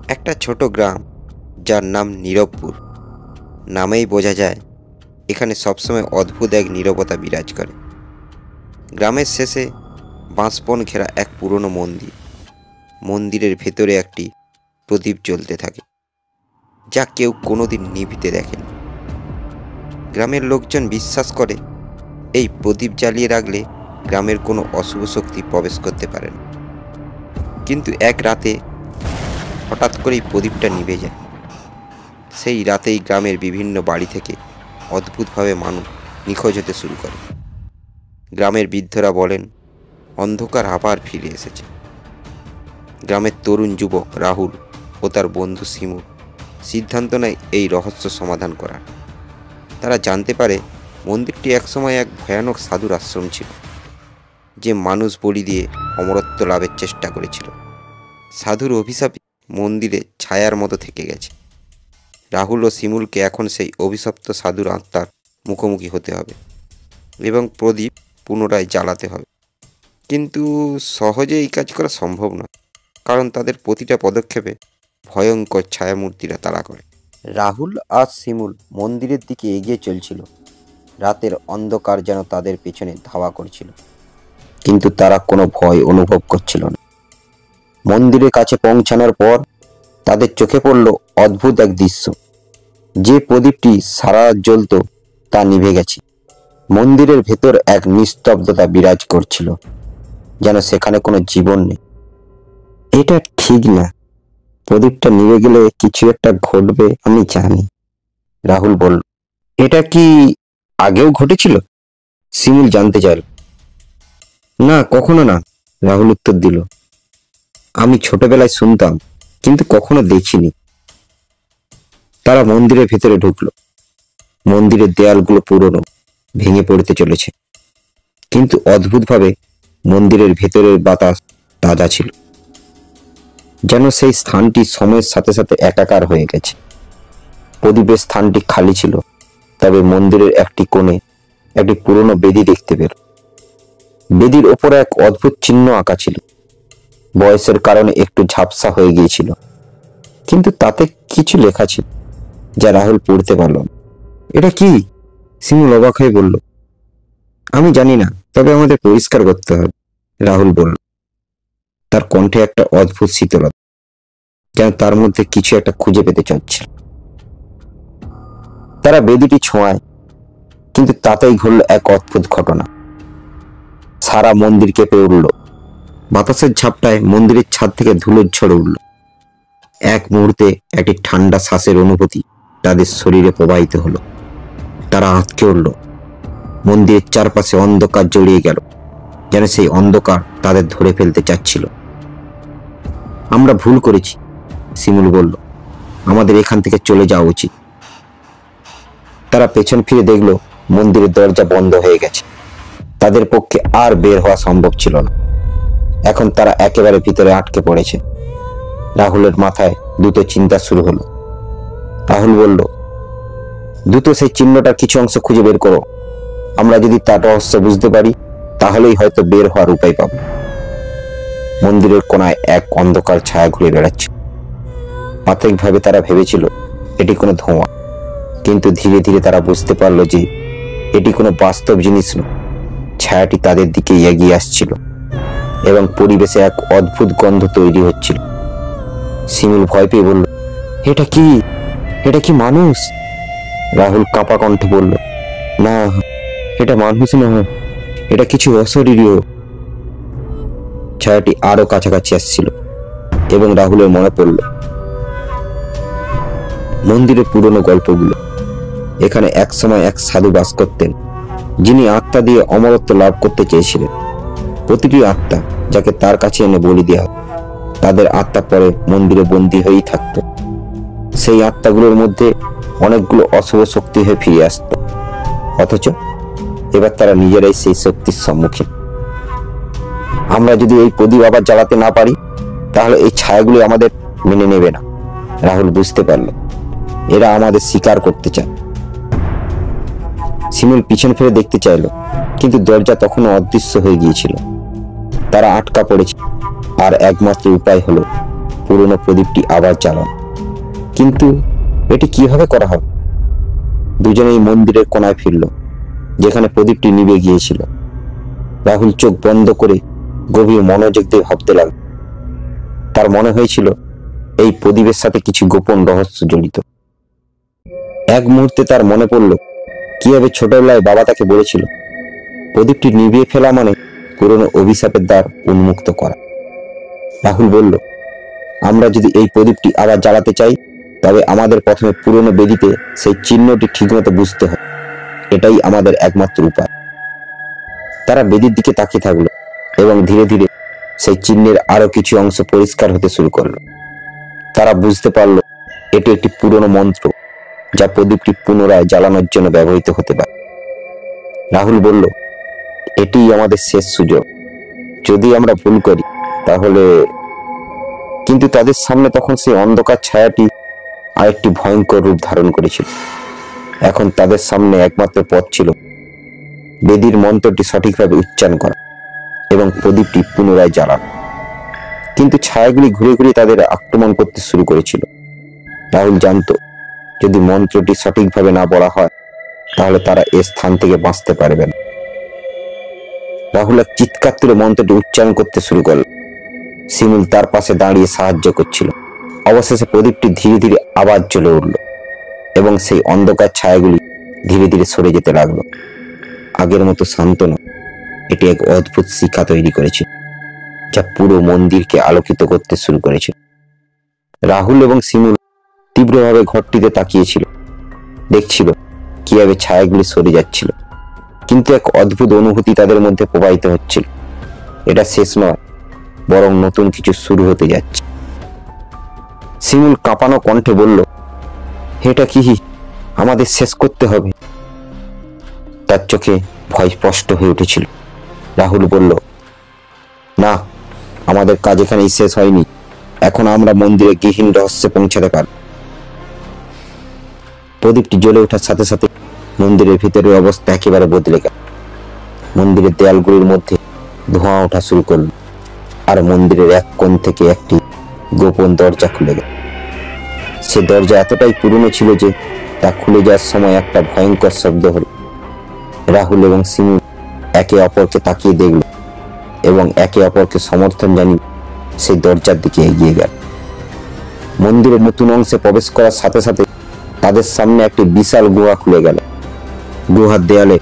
একটা ছোট গ্রাম যার নাম নীরবপুর। নামেই বোঝা যায় এখানে সবসময় অদ্ভুত এক নীরবতা বিরাজ করে। গ্রামের শেষে বাঁশবন ঘেরা এক পুরনো মন্দির। মন্দিরের ভেতরে একটি প্রদীপ জ্বলতে থাকে, যা কেউ কোনোদিন নিভিতে দেখেনি। গ্রামের লোকজন বিশ্বাস করে এই প্রদীপ জ্বালিয়ে রাখলে গ্রামের কোনো অশুভ শক্তি প্রবেশ করতে পারে না। কিন্তু এক রাতে হঠাৎ করেই প্রদীপটা নিভে যায়। সেই রাতেই গ্রামের বিভিন্ন বাড়ি থেকে অদ্ভুতভাবে মানুষ নিখোঁজ হতে শুরু করে। গ্রামের বৃদ্ধরা বলেন অন্ধকার আবার ফিরে এসেছে। গ্রামের তরুণ যুবক রাহুল ও তার বন্ধু শিমুল সিদ্ধান্ত নেয় এই রহস্য সমাধান করার। তারা জানতে পারে মন্দিরটি একসময় এক ভয়ানক সাধুর আশ্রম ছিল, যে মানুষ বলি দিয়ে অমরত্ব লাভের চেষ্টা করেছিল। সাধুর অভিশাপে মন্দিরে ছায়ার মতো থেকে গেছে। রাহুল ও শিমুলকে এখন সেই অভিশপ্ত সাধুর আত্মার মুখোমুখি হতে হবে এবং প্রদীপ পুনরায় জ্বালাতে হবে। কিন্তু সহজে এই কাজ করা সম্ভব নয়, কারণ তাদের প্রতিটা পদক্ষেপে ভয়ঙ্কর ছায়ামূর্তিরা তাড়া করে। রাহুল আর শিমুল মন্দিরের দিকে এগিয়ে চলছিল। রাতের অন্ধকার যেন তাদের পেছনে ধাওয়া করছিল, কিন্তু তারা কোনো ভয় অনুভব করছিল না। মন্দিরের কাছে পৌঁছানোর পর তাদের চোখে পড়ল অদ্ভুত এক দৃশ্য। যে প্রদীপটি সারা রাত জ্বলত তা নিভে গেছে। মন্দিরের ভেতর এক নিস্তব্ধতা বিরাজ করছিল, যেন সেখানে কোনো জীবন নেই। এটা ঠিক না, প্রদীপটা নিভে গেলে কিছু একটা ঘটবে, আমি জানি, রাহুল বলল। এটা কি আগেও ঘটেছিল? শিমুল জানতে চাইল। না, কখনো না, রাহুল উত্তর দিল। আমি ছোটবেলায় শুনতাম, কিন্তু কখনো দেখিনি। তারা মন্দিরের ভেতরে ঢুকলো। মন্দিরের দেয়ালগুলো পুরনো, ভেঙে পড়তে চলেছে, কিন্তু অদ্ভুতভাবে মন্দিরের ভেতরের বাতাস তাজা ছিল, যেন সেই স্থানটি সময়ের সাথে সাথে একাকার হয়ে গেছে। প্রদীপের স্থানটি খালি ছিল, তবে মন্দিরের একটি কোণে একটি পুরনো বেদি দেখতে পেল। বেদির ওপরে এক অদ্ভুত চিহ্ন আঁকা ছিল। বয়সের কারণে একটু ঝাপসা হয়ে গিয়েছিল, কিন্তু তাতে কিছু লেখা ছিল যা রাহুল পড়তে পারল না। এটা কি? শিমুল অবাক হয়ে বলল। আমি জানি না, তবে আমাদের পরিষ্কার করতে হবে, রাহুল বলল। তার কণ্ঠে একটা অদ্ভুত শীতলতা, যেন তার মধ্যে কিছু একটা খুঁজে পেতে চাচ্ছিল। তারা বেদিটি ছোঁয়ায়, কিন্তু তাতেই ঘটল এক অদ্ভুত ঘটনা। সারা মন্দির কেঁপে উঠল। বাতাসের ঝাপটায় মন্দিরের ছাদ থেকে ধুলোর ঝড় উঠল। এক মুহূর্তে একটি ঠান্ডা শ্বাসের অনুভূতি তাদের শরীরে প্রবাহিত হলো। তারা আঁতকে উঠল। মন্দিরের চারপাশে অন্ধকার জড়িয়ে গেল, যেন সেই অন্ধকার তাদের ধরে ফেলতে চাচ্ছিল। আমরা ভুল করেছি, শিমুল বলল। আমাদের এখান থেকে চলে যাওয়া উচিত। তারা পেছন ফিরে দেখল মন্দিরের দরজা বন্ধ হয়ে গেছে। তাদের পক্ষে আর বের হওয়া সম্ভব ছিল না। এখন তারা একেবারে ভিতরে আটকে পড়েছে। রাহুলের মাথায় দ্রুত চিন্তা শুরু হলো। রাহুল বলল, দ্রুত সেই চিহ্নটার কিছু অংশ খুঁজে বের করো। আমরা যদি তার রহস্য বুঝতে পারি, তাহলেই হয়তো বের হওয়ার উপায় পাব। মন্দিরের কোণায় এক অন্ধকার ছায়া ঘুরে বেড়াচ্ছে। প্রাথমিকভাবে তারা ভেবেছিল এটি কোনো ধোঁয়া, কিন্তু ধীরে ধীরে তারা বুঝতে পারল যে এটি কোনো বাস্তব জিনিস নয়। ছায়াটি তাদের দিকে এগিয়ে আসছিল এবং পরিবেশে এক অদ্ভুত গন্ধ তৈরি হচ্ছিল। শিমুল ভয় পেয়ে বলল, এটা কি? এটা কি মানুষ? রাহুল কাঁপা কণ্ঠে বলল, না, এটা মানুষ নয়, এটা কিছু অশরীরীয়। ছায়াটি আরো কাছাকাছি আসছিল এবং রাহুলের মনে পড়ল মন্দিরের পুরনো গল্পগুলো। এখানে একসময় এক সাধু বাস করতেন, যিনি আত্মা দিয়ে অমরত্ব লাভ করতে চেয়েছিলেন। প্রতিটি আত্মা যাকে তার কাছে এনে বলি দেওয়া হতো, তাদের আত্মা পরে মন্দিরে বন্দী হয়েই থাকত। সেই আত্মাগুলোর মধ্যে অনেকগুলো অশুভ শক্তি হয়ে ফিরে আসত, অথচ এবার তারা নিজেরাই সেই শক্তির সম্মুখীন। আমরা যদি এই প্রদীপ আবার জ্বালাতে না পারি, তাহলে এই ছায়াগুলি আমাদের মেনে নেবে না। রাহুল বুঝতে পারল এরা আমাদের শিকার করতে চায়। শিমুল পিছন ফিরে দেখতে চাইল, কিন্তু দরজা তখনও অদৃশ্য হয়ে গিয়েছিল। তারা আটকা পড়েছে, আর একমাত্র উপায় হলো পুরনো প্রদীপটি আবার জ্বালান। কিন্তু এটি কিভাবে করা হবে? দুজনেই মন্দিরের কোনায় ফিরল, যেখানে প্রদীপটি নিভে গিয়েছিল। রাহুল চোখ বন্ধ করে গভীর মনোযোগ দিয়ে ভাবতে লাগল। তার মনে হয়েছিল এই প্রদীপের সাথে কিছু গোপন রহস্য জড়িত। এক মুহূর্তে তার মনে পড়ল কিভাবে ছোটবেলায় বাবা তাকে বলেছিল, প্রদীপটি নিভিয়ে ফেলা মানে পুরনো অভিশাপের দ্বার উন্মুক্ত করা। রাহুল বলল, আমরা যদি এই প্রদীপটি আবার জ্বালাতে চাই, তবে আমাদের প্রথমে পুরনো বেদিতে সেই চিহ্নটি ঠিকমতো বুঝতে হবে। এটাই আমাদের একমাত্র উপায়। তারা বেদির দিকে তাকিয়ে থাকলো এবং ধীরে ধীরে সেই চিহ্নের আরো কিছু অংশ পরিষ্কার হতে শুরু করলো। তারা বুঝতে পারলো এটি একটি পুরনো মন্ত্র, যা প্রদীপটি পুনরায় জ্বালানোর জন্য ব্যবহৃত হতে পারে। রাহুল বলল, এটিই আমাদের শেষ সুযোগ। যদি আমরা ভুল করি তাহলে। কিন্তু তাদের সামনে তখন সেই অন্ধকার ছায়াটি আরেকটি ভয়ঙ্কর রূপ ধারণ করেছিল। এখন তাদের সামনে একমাত্র পথ ছিল বেদির মন্ত্রটি সঠিকভাবে উচ্চারণ করা এবং প্রদীপটি পুনরায় জ্বালানো। কিন্তু ছায়াগুলি ঘুরে ঘুরে তাদের আক্রমণ করতে শুরু করেছিল। রাহুল জানত, যদি মন্ত্রটি সঠিকভাবে না বলা হয় তাহলে তারা এ স্থান থেকে বাঁচতে পারবে না। রাহুল এক চিৎকার তুলে মন্ত্রটি উচ্চারণ করতে শুরু করল। শিমুল তার পাশে দাঁড়িয়ে সাহায্য করছিল। অবশেষে প্রদীপটি ধীরে ধীরে আবার জ্বলে উঠল এবং সেই অন্ধকার ছায়াগুলি ধীরে ধীরে সরে যেতে লাগলো। আগের মতো শান্ত নয়, এটি এক অদ্ভুত শিখা তৈরি করেছিল, যা পুরো মন্দিরকে আলোকিত করতে শুরু করেছিল। রাহুল এবং শিমুল তীব্রভাবে ঘরটিতে তাকিয়েছিল, দেখছিল কিভাবে ছায়াগুলি সরে যাচ্ছিল। কিন্তু এক অদ্ভুত অনুভূতি তাদের মধ্যে প্রবাহিত হচ্ছিল। এটা শেষ নয়, বরং নতুন কিছু শুরু হতে যাচ্ছে। শিমুল কাঁপানো কণ্ঠে বলল, এটা কি আমাদের শেষ করতে হবে? তার চোখে ভয় স্পষ্ট হয়ে উঠেছিল। রাহুল বলল, না, আমাদের কাজ এখানেই শেষ হয়নি। এখন আমরা মন্দিরে গহীন রহস্যে পৌঁছাতে পারব। প্রদীপটি জ্বলে ওঠার সাথে সাথে মন্দিরের ভিতরের অবস্থা একেবারে বদলে গেল। মন্দিরের দেয়ালগুলির মধ্যে ধোঁয়া ওঠা শুরু করল, আর মন্দিরের এক কোণ থেকে একটি গোপন দরজা খুলে গেল। সে দরজা এতটাই পুরনো ছিল যে তা খুলে যাওয়ার সময় একটা ভয়ঙ্কর শব্দ হলো। রাহুল এবং শিমুল একে অপরকে তাকিয়ে দেখল এবং একে অপরকে সমর্থন জানিয়ে সেই দরজার দিকে এগিয়ে গেল। মন্দিরের নতুন অংশে প্রবেশ করার সাথে সাথে তাদের সামনে একটি বিশাল গুহা খুলে গেল। গুহার দেয়ালে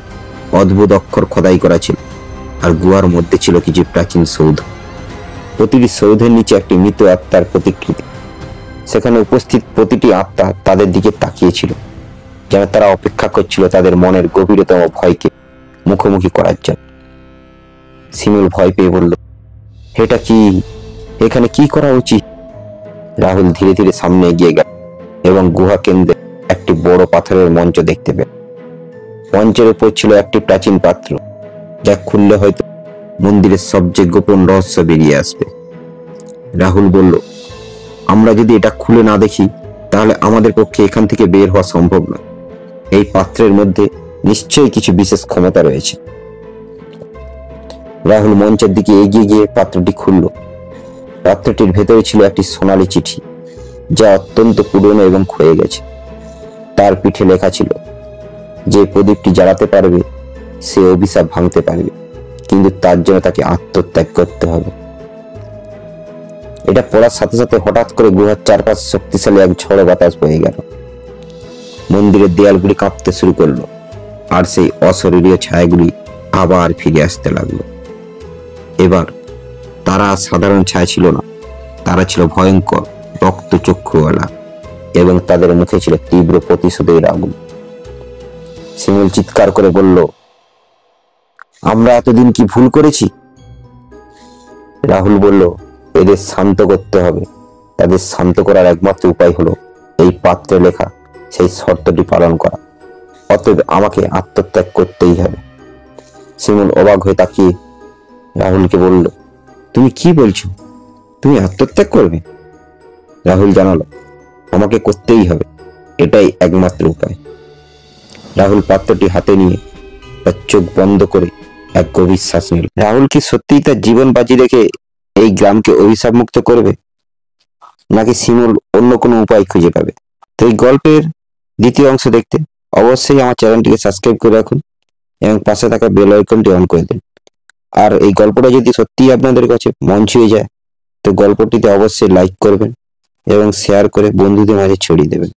অদ্ভুত অক্ষর খোদাই করা ছিল, আর গুহার মধ্যে ছিল কিছু প্রাচীন সৌধ। প্রতিটি সৌধের নিচে একটি মৃত আত্মার প্রতিকৃতি। সেখানে উপস্থিত প্রতিটি আত্মা তাদের দিকে তাকিয়েছিল, যেন তারা অপেক্ষা করছিল তাদের মনের গভীরতম ভয়কে মুখোমুখি করার জন্য। শিমুল ভয় পেয়ে বলল, এটা কি? এখানে কি করা উচিত? রাহুল ধীরে ধীরে সামনে এগিয়ে গেল এবং গুহা কেন্দ্রে একটি বড় পাথরের মঞ্চ দেখতে পেল। মঞ্চের উপর ছিল একটি প্রাচীন পাত্র, যা খুললে হয়তো মন্দিরের সবচেয়ে গোপন রহস্য বেরিয়ে আসবে। রাহুল বলল, আমরা যদি এটা খুলে না দেখি তাহলে আমাদের পক্ষে এখান থেকে বের হওয়া সম্ভব নয়। এই পাত্রের মধ্যে নিশ্চয়ই কিছু বিশেষ ক্ষমতা রয়েছে। রাহুল মঞ্চের দিকে এগিয়ে গিয়ে পাত্রটি খুলল। পাত্রটির ভেতরে ছিল একটি সোনালী চিঠি, যা অত্যন্ত পুরনো এবং ক্ষয়ে গেছে। তার পিঠে লেখা ছিল, যে প্রদীপটি জ্বালাতে পারবে সে অভিশাপ ভাঙতে পারবে, কিন্তু তার জন্য তাকে আত্মত্যাগ করতে হবে। এটা পড়ার সাথে সাথে হঠাৎ করে গুহার চারপাশে শক্তিশালী এক ঝড়ো বাতাস বয়ে গেল। মন্দিরের দেয়ালগুলি কাঁপতে শুরু করলো, আর সেই অশরীরীয় ছায়াগুলি আবার ফিরে আসতে লাগলো। এবার তারা সাধারণ ছায়া ছিল না, তারা ছিল ভয়ঙ্কর রক্তচক্ষুওয়ালা, এবং তাদের মুখে ছিল তীব্র প্রতিশোধের আগুন। শিমুল চিৎকার করে বলল, আমরা এতদিন কি ভুল করেছি? রাহুল বলল, এদের শান্ত করতে হবে। তাদের শান্ত করার একমাত্র উপায় হলো এই পাত্রে লেখা সেই শর্তটি পালন করা। অতএব আমাকে আত্মত্যাগ করতেই হবে। শিমুল অবাক হয়ে তাকিয়ে রাহুলকে বলল, তুমি কি বলছো? তুমি আত্মত্যাগ করবে? রাহুল জানালো, আমাকে করতেই হবে, এটাই একমাত্র উপায়। রাহুল পাত্রটি হাতে নিয়ে তার চোখ বন্ধ করে এক গভীর শ্বাস নিল। রাহুল কি সত্যিই তার জীবন বাজি রেখে এই গ্রামকে অভিশাপ মুক্ত করবে? নাকি শিমুল অন্য কোনো উপায় খুঁজে পাবে। তো এই গল্পের দ্বিতীয় অংশ দেখতে অবশ্যই আমার চ্যানেলটিকে সাবস্ক্রাইব করে রাখুন এবং পাশে থাকা বেল আইকনটি অন করে দিন। আর এই গল্পটা যদি সত্যিই আপনাদের কাছে মন ছুঁয়ে যায় তো গল্পটিতে অবশ্যই লাইক করবেন এবং শেয়ার করে বন্ধুদের মাঝে ছড়িয়ে দেবেন।